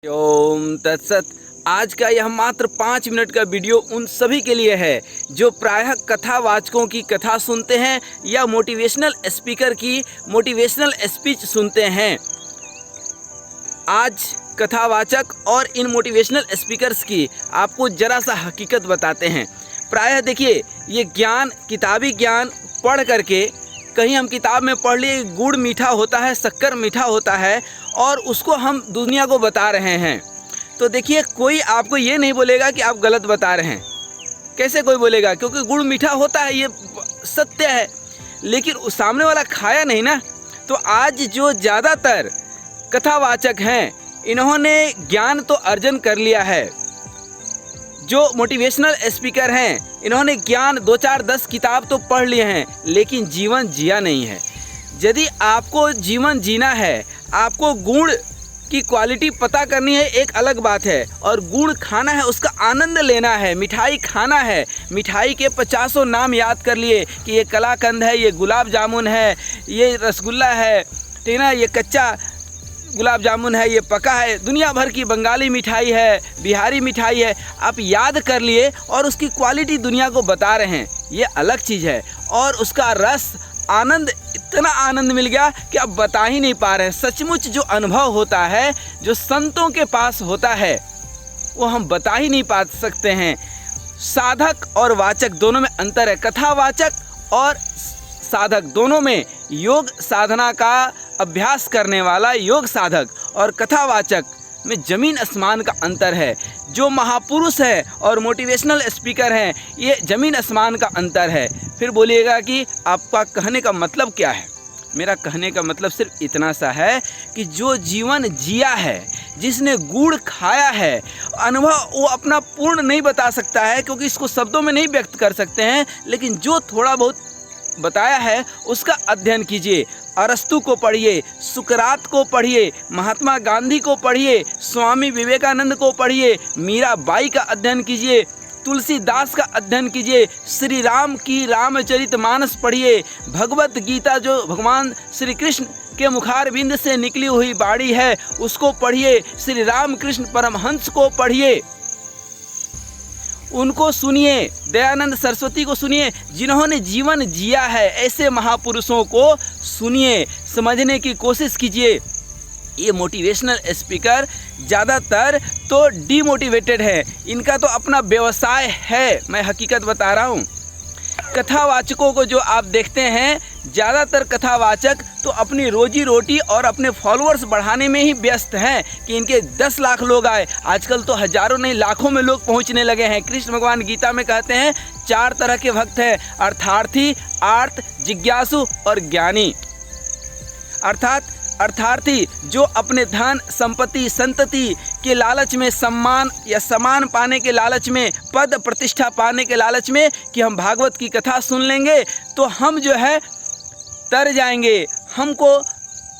ओम तत्सत। आज का यह मात्र 5 मिनट का वीडियो उन सभी के लिए है जो प्रायः कथावाचकों की कथा सुनते हैं या मोटिवेशनल स्पीकर की मोटिवेशनल स्पीच सुनते हैं। आज कथावाचक और इन मोटिवेशनल स्पीकर्स की आपको ज़रा सा हकीकत बताते हैं। प्रायः देखिए, ये ज्ञान, किताबी ज्ञान पढ़ करके कहीं हम किताब में पढ़ लिए गुड़ मीठा होता है, शक्कर मीठा होता है और उसको हम दुनिया को बता रहे हैं। तो देखिए, कोई आपको ये नहीं बोलेगा कि आप गलत बता रहे हैं। कैसे कोई बोलेगा? क्योंकि गुड़ मीठा होता है, ये सत्य है, लेकिन उस सामने वाला खाया नहीं ना। तो आज जो ज़्यादातर कथावाचक हैं, इन्होंने ज्ञान तो अर्जन कर लिया है। जो मोटिवेशनल स्पीकर हैं, इन्होंने ज्ञान 2-4-10 किताब तो पढ़ लिए हैं, लेकिन जीवन जिया नहीं है। यदि आपको जीवन जीना है, आपको गुण की क्वालिटी पता करनी है, एक अलग बात है, और गुण खाना है, उसका आनंद लेना है। मिठाई खाना है, मिठाई के 50 नाम याद कर लिए कि ये कलाकंद है, ये गुलाब जामुन है, ये रसगुल्ला है, ठीक ना, ये कच्चा गुलाब जामुन है, ये पका है, दुनिया भर की बंगाली मिठाई है, बिहारी मिठाई है। आप याद कर लिए और उसकी क्वालिटी दुनिया को बता रहे हैं, ये अलग चीज़ है। और उसका रस, आनंद, इतना आनंद मिल गया कि आप बता ही नहीं पा रहे हैं। सचमुच जो अनुभव होता है, जो संतों के पास होता है, वो हम बता ही नहीं पा सकते हैं। साधक और वाचक दोनों में अंतर है। कथावाचक और साधक दोनों में योग साधना का अभ्यास करने वाला योग साधक और कथावाचक में ज़मीन आसमान का अंतर है। जो महापुरुष है और मोटिवेशनल स्पीकर हैं, ये ज़मीन आसमान का अंतर है। फिर बोलिएगा कि आपका कहने का मतलब क्या है? मेरा कहने का मतलब सिर्फ इतना सा है कि जो जीवन जिया है, जिसने गुड़ खाया है, अनुभव वो अपना पूर्ण नहीं बता सकता है, क्योंकि इसको शब्दों में नहीं व्यक्त कर सकते हैं, लेकिन जो थोड़ा बहुत बताया है उसका अध्ययन कीजिए। अरस्तु को पढ़िए, सुकरात को पढ़िए, महात्मा गांधी को पढ़िए, स्वामी विवेकानंद को पढ़िए, मीराबाई का अध्ययन कीजिए, तुलसीदास का अध्ययन कीजिए, श्री राम की रामचरितमानस पढ़िए, भगवत गीता जो भगवान श्री कृष्ण के मुखारबिंद से निकली हुई बाणी है उसको पढ़िए, श्री रामकृष्ण परमहंस को पढ़िए, उनको सुनिए, दयानंद सरस्वती को सुनिए, जिन्होंने जीवन जिया है। ऐसे महापुरुषों को सुनिए, समझने की कोशिश कीजिए। ये मोटिवेशनल स्पीकर ज़्यादातर तो डीमोटिवेटेड है, इनका तो अपना व्यवसाय है। मैं हकीकत बता रहा हूँ। कथावाचकों को जो आप देखते हैं, ज़्यादातर कथावाचक तो अपनी रोजी रोटी और अपने फॉलोअर्स बढ़ाने में ही व्यस्त हैं कि इनके 10 लाख लोग आए। आजकल तो हजारों नहीं, लाखों में लोग पहुंचने लगे हैं। कृष्ण भगवान गीता में कहते हैं 4 तरह के भक्त हैं, अर्थार्थी, आर्त, जिज्ञासु और ज्ञानी। अर्थार्थी जो अपने धन, संपत्ति, संतति के लालच में, सम्मान या सम्मान पाने के लालच में, पद प्रतिष्ठा पाने के लालच में कि हम भागवत की कथा सुन लेंगे तो हम जो है तर जाएंगे, हमको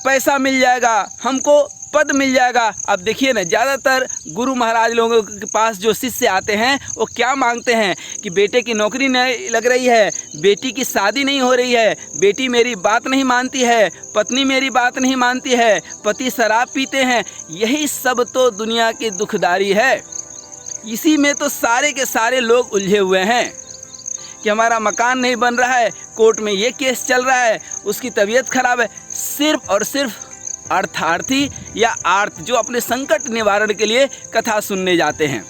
पैसा मिल जाएगा, हमको पद मिल जाएगा। अब देखिए ना, ज़्यादातर गुरु महाराज लोगों के पास जो शिष्य आते हैं वो क्या मांगते हैं कि बेटे की नौकरी नहीं लग रही है, बेटी की शादी नहीं हो रही है, बेटी मेरी बात नहीं मानती है, पत्नी मेरी बात नहीं मानती है, पति शराब पीते हैं। यही सब तो दुनिया की दुखदारी है। इसी में तो सारे के सारे लोग उलझे हुए हैं कि हमारा मकान नहीं बन रहा है, कोर्ट में ये केस चल रहा है, उसकी तबीयत खराब है। सिर्फ और सिर्फ अर्थार्थी या आर्त जो अपने संकट निवारण के लिए कथा सुनने जाते हैं।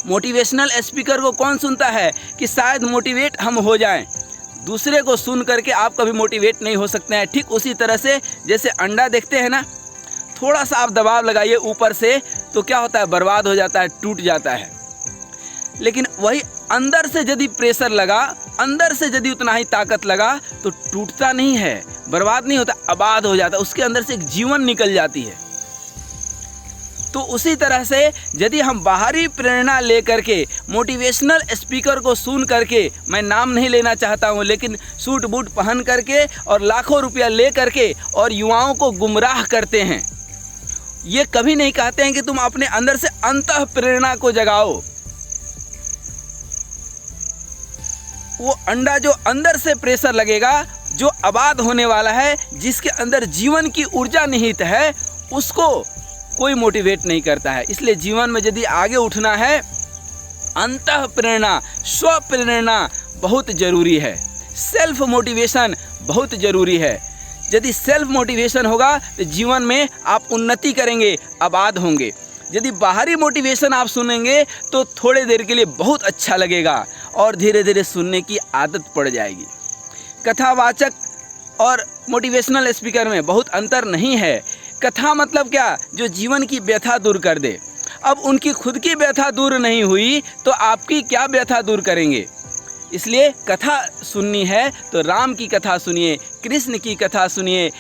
मोटिवेशनल स्पीकर को कौन सुनता है कि शायद मोटिवेट हम हो जाएं। दूसरे को सुन करके आप कभी मोटिवेट नहीं हो सकते हैं। ठीक उसी तरह से जैसे अंडा देखते हैं ना, थोड़ा सा आप दबाव लगाइए ऊपर से तो क्या होता है, बर्बाद हो जाता है, टूट जाता है। लेकिन वही अंदर से यदि प्रेशर लगा, अंदर से यदि उतना ही ताकत लगा तो टूटता नहीं है, बर्बाद नहीं होता, आबाद हो जाता है, उसके अंदर से एक जीवन निकल जाती है। तो उसी तरह से यदि हम बाहरी प्रेरणा लेकर के मोटिवेशनल स्पीकर को सुन करके, मैं नाम नहीं लेना चाहता हूँ, लेकिन सूट बूट पहन करके और लाखों रुपया ले करके और युवाओं को गुमराह करते हैं, ये कभी नहीं कहते हैं कि तुम अपने अंदर से अंतः प्रेरणा को जगाओ। वो अंडा जो अंदर से प्रेशर लगेगा, जो आबाद होने वाला है, जिसके अंदर जीवन की ऊर्जा निहित है, उसको कोई मोटिवेट नहीं करता है। इसलिए जीवन में यदि आगे उठना है, अंतः प्रेरणा, स्व प्रेरणा बहुत ज़रूरी है। सेल्फ मोटिवेशन बहुत ज़रूरी है। यदि सेल्फ मोटिवेशन होगा तो जीवन में आप उन्नति करेंगे, आबाद होंगे। यदि बाहरी मोटिवेशन आप सुनेंगे तो थोड़े देर के लिए बहुत अच्छा लगेगा और धीरे धीरे सुनने की आदत पड़ जाएगी। कथावाचक और मोटिवेशनल स्पीकर में बहुत अंतर नहीं है। कथा मतलब क्या? जो जीवन की व्यथा दूर कर दे। अब उनकी खुद की व्यथा दूर नहीं हुई तो आपकी क्या व्यथा दूर करेंगे? इसलिए कथा सुननी है तो राम की कथा सुनिए, कृष्ण की कथा सुनिए,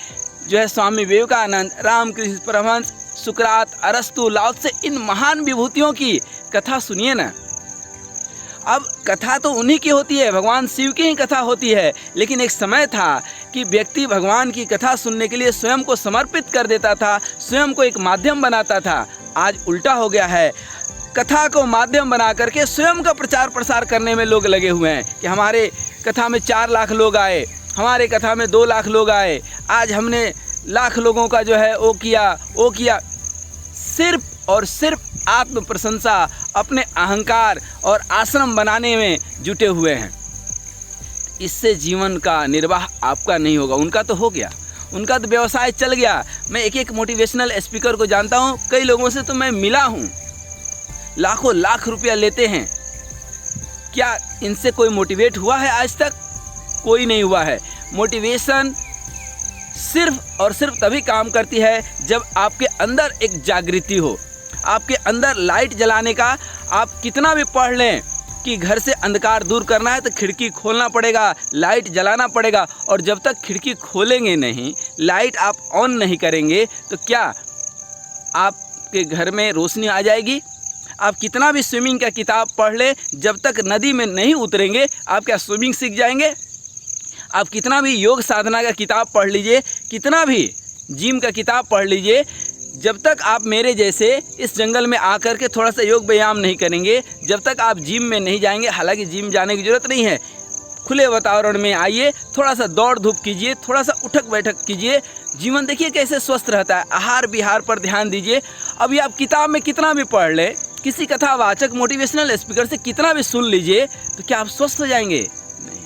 जो है स्वामी विवेकानंद, रामकृष्ण परमहंस, सुकरात, अरस्तु, लाओ त्से, इन महान विभूतियों की कथा सुनिए ना। अब कथा तो उन्हीं की होती है, भगवान शिव की ही कथा होती है। लेकिन एक समय था कि व्यक्ति भगवान की कथा सुनने के लिए स्वयं को समर्पित कर देता था, स्वयं को एक माध्यम बनाता था। आज उल्टा हो गया है। कथा को माध्यम बना करके स्वयं का प्रचार प्रसार करने में लोग लगे हुए हैं कि हमारे कथा में 4 लाख लोग आए, हमारे कथा में 2 लाख लोग आए, आज हमने लाख लोगों का जो है वो किया। सिर्फ और सिर्फ आत्म प्रशंसा, अपने अहंकार और आश्रम बनाने में जुटे हुए हैं। इससे जीवन का निर्वाह आपका नहीं होगा। उनका तो हो गया, उनका तो व्यवसाय चल गया। मैं एक मोटिवेशनल स्पीकर को जानता हूँ, कई लोगों से तो मैं मिला हूँ, लाखों लाख रुपया लेते हैं। क्या इनसे कोई मोटिवेट हुआ है? आज तक कोई नहीं हुआ है। मोटिवेशन सिर्फ और सिर्फ तभी काम करती है जब आपके अंदर एक जागृति हो, आपके अंदर लाइट जलाने का। आप कितना भी पढ़ लें कि घर से अंधकार दूर करना है तो खिड़की खोलना पड़ेगा, लाइट जलाना पड़ेगा, और जब तक खिड़की खोलेंगे नहीं, लाइट आप ऑन नहीं करेंगे तो क्या आपके घर में रोशनी आ जाएगी? आप कितना भी स्विमिंग का किताब पढ़ लें, जब तक नदी में नहीं उतरेंगे आप क्या स्विमिंग सीख जाएंगे? आप कितना भी योग साधना का किताब पढ़ लीजिए, कितना भी जिम का किताब पढ़ लीजिए, जब तक आप मेरे जैसे इस जंगल में आकर के थोड़ा सा योग व्यायाम नहीं करेंगे, जब तक आप जिम में नहीं जाएंगे, हालांकि जिम जाने की ज़रूरत नहीं है, खुले वातावरण में आइए, थोड़ा सा दौड़ धूप कीजिए, थोड़ा सा उठक बैठक कीजिए, जीवन देखिए कैसे स्वस्थ रहता है। आहार विहार पर ध्यान दीजिए। अभी आप किताब में कितना भी पढ़ लें, किसी कथावाचक मोटिवेशनल स्पीकर से कितना भी सुन लीजिए, तो क्या आप स्वस्थ हो जाएंगे? नहीं।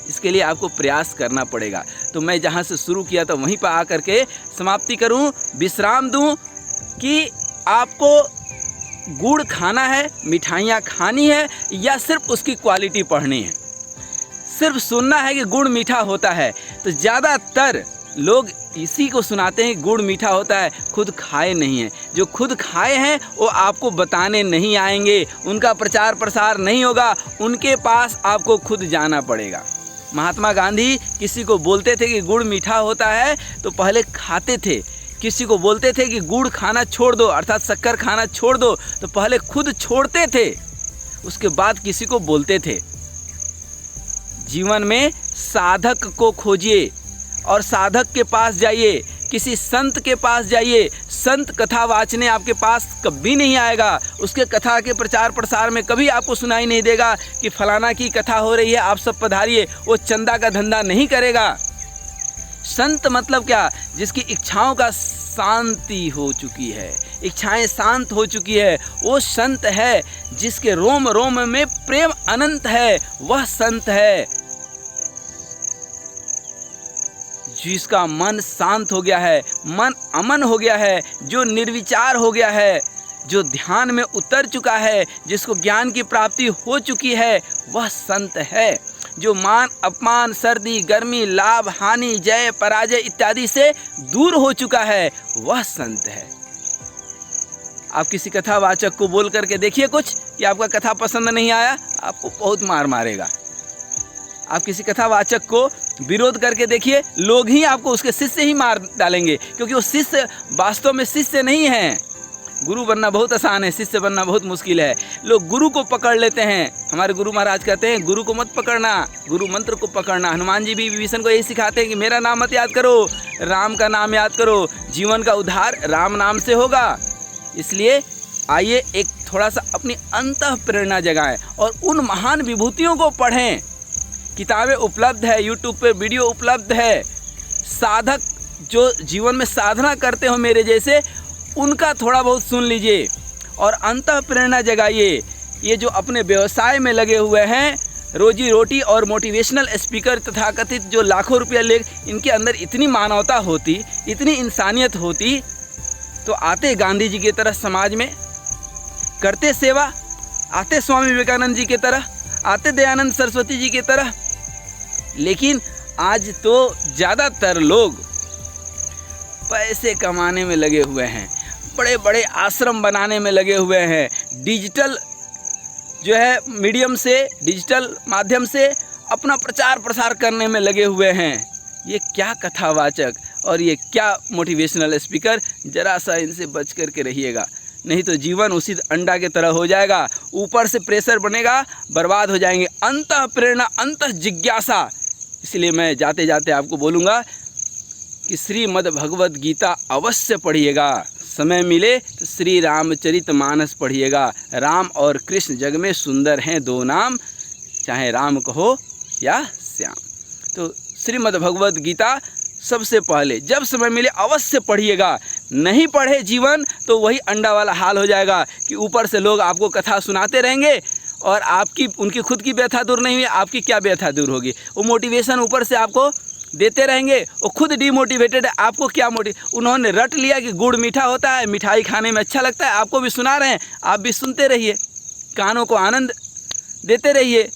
इसके लिए आपको प्रयास करना पड़ेगा। तो मैं जहाँ से शुरू किया था वहीं पर आकर के समाप्ति करूँ, विश्राम दूँ कि आपको गुड़ खाना है, मिठाइयाँ खानी है, या सिर्फ उसकी क्वालिटी पढ़नी है? सिर्फ सुनना है कि गुड़ मीठा होता है, तो ज़्यादातर लोग इसी को सुनाते हैं गुड़ मीठा होता है, खुद खाए नहीं हैं। जो खुद खाए हैं वो आपको बताने नहीं आएंगे, उनका प्रचार प्रसार नहीं होगा, उनके पास आपको खुद जाना पड़ेगा। महात्मा गांधी किसी को बोलते थे कि गुड़ मीठा होता है तो पहले खाते थे, किसी को बोलते थे कि गुड़ खाना छोड़ दो, अर्थात शक्कर खाना छोड़ दो, तो पहले खुद छोड़ते थे, उसके बाद किसी को बोलते थे। जीवन में साधक को खोजिए और साधक के पास जाइए, किसी संत के पास जाइए। संत कथा वाचने आपके पास कभी नहीं आएगा, उसके कथा के प्रचार प्रसार में कभी आपको सुनाई नहीं देगा कि फलाना की कथा हो रही है, आप सब पधारिए। वो चंदा का धंधा नहीं करेगा। संत मतलब क्या? जिसकी इच्छाओं का शांति हो चुकी है, इच्छाएं शांत हो चुकी है, वो संत है। जिसके रोम रोम में प्रेम अनंत है, वह संत है। जिसका मन शांत हो गया है, मन अमन हो गया है, जो निर्विचार हो गया है, जो ध्यान में उतर चुका है, जिसको ज्ञान की प्राप्ति हो चुकी है, वह संत है। जो मान अपमान, सर्दी गर्मी, लाभ हानि, जय पराजय इत्यादि से दूर हो चुका है, वह संत है। आप किसी कथावाचक को बोल करके देखिए कुछ कि आपका कथा पसंद नहीं आया, आपको बहुत मार मारेगा। आप किसी कथावाचक को विरोध करके देखिए, लोग ही आपको उसके शिष्य ही मार डालेंगे, क्योंकि वो शिष्य वास्तव में शिष्य नहीं है। गुरु बनना बहुत आसान है, शिष्य बनना बहुत मुश्किल है। लोग गुरु को पकड़ लेते हैं। हमारे गुरु महाराज कहते हैं गुरु को मत पकड़ना, गुरु मंत्र को पकड़ना। हनुमान जी भी विभीषण को यही सिखाते हैं कि मेरा नाम मत याद करो, राम का नाम याद करो। जीवन का उद्धार राम नाम से होगा। इसलिए आइए एक थोड़ा सा अपनी अंतः प्रेरणा जगाएं और उन महान विभूतियों को पढ़ें। किताबें उपलब्ध है, यूट्यूब पे वीडियो उपलब्ध है। साधक जो जीवन में साधना करते हो मेरे जैसे, उनका थोड़ा बहुत सुन लीजिए और अंतः प्रेरणा जगाइए। ये जो अपने व्यवसाय में लगे हुए हैं, रोजी रोटी और मोटिवेशनल स्पीकर तथा कथित जो लाखों रुपया ले, इनके अंदर इतनी मानवता होती, इतनी इंसानियत होती तो आते गांधी जी की तरह समाज में, करते सेवा, आते स्वामी विवेकानंद जी की तरह, आते दयानंद सरस्वती जी की तरह। लेकिन आज तो ज़्यादातर लोग पैसे कमाने में लगे हुए हैं, बड़े बड़े आश्रम बनाने में लगे हुए हैं, डिजिटल जो है मीडियम से, डिजिटल माध्यम से अपना प्रचार प्रसार करने में लगे हुए हैं। ये क्या कथावाचक और ये क्या मोटिवेशनल स्पीकर, ज़रा सा इनसे बच कर के रहिएगा, नहीं तो जीवन उसी अंडा की तरह हो जाएगा। ऊपर से प्रेशर बनेगा, बर्बाद हो जाएंगे। अंतः प्रेरणा, अंतः जिज्ञासा। इसलिए मैं जाते जाते आपको बोलूँगा कि श्रीमद् भगवद गीता अवश्य पढ़िएगा। समय मिले तो श्री रामचरितमानस पढ़िएगा। राम और कृष्ण जग में सुंदर हैं दो नाम, चाहे राम कहो या श्याम। तो श्रीमद् भगवद गीता सबसे पहले जब समय मिले अवश्य पढ़िएगा। नहीं पढ़े जीवन तो वही अंडा वाला हाल हो जाएगा कि ऊपर से लोग आपको कथा सुनाते रहेंगे और आपकी, उनकी खुद की व्यथा दूर नहीं हुई, आपकी क्या व्यथा दूर होगी। वो मोटिवेशन ऊपर से आपको देते रहेंगे, वो खुद डीमोटिवेटेड है, आपको क्या उन्होंने रट लिया कि गुड़ मीठा होता है, मिठाई खाने में अच्छा लगता है, आपको भी सुना रहे हैं, आप भी सुनते रहिए, कानों को आनंद देते रहिए,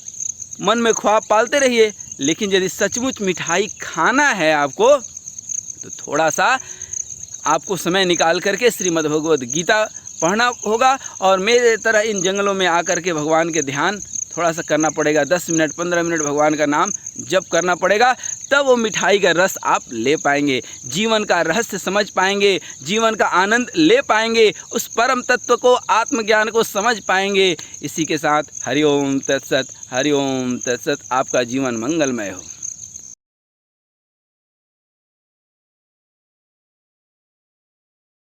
मन में ख्वाब पालते रहिए। लेकिन यदि सचमुच मिठाई खाना है आपको, तो थोड़ा सा आपको समय निकाल करके श्रीमद् भगवद गीता पढ़ना होगा और मेरे तरह इन जंगलों में आकर के भगवान के ध्यान थोड़ा सा करना पड़ेगा। 10 मिनट 15 मिनट भगवान का नाम जप करना पड़ेगा, तब वो मिठाई का रस आप ले पाएंगे, जीवन का रहस्य समझ पाएंगे, जीवन का आनंद ले पाएंगे, उस परम तत्व को, आत्मज्ञान को समझ पाएंगे। इसी के साथ हरि ओम तत्सत, हरि ओम तत्सत। आपका जीवन मंगलमय हो।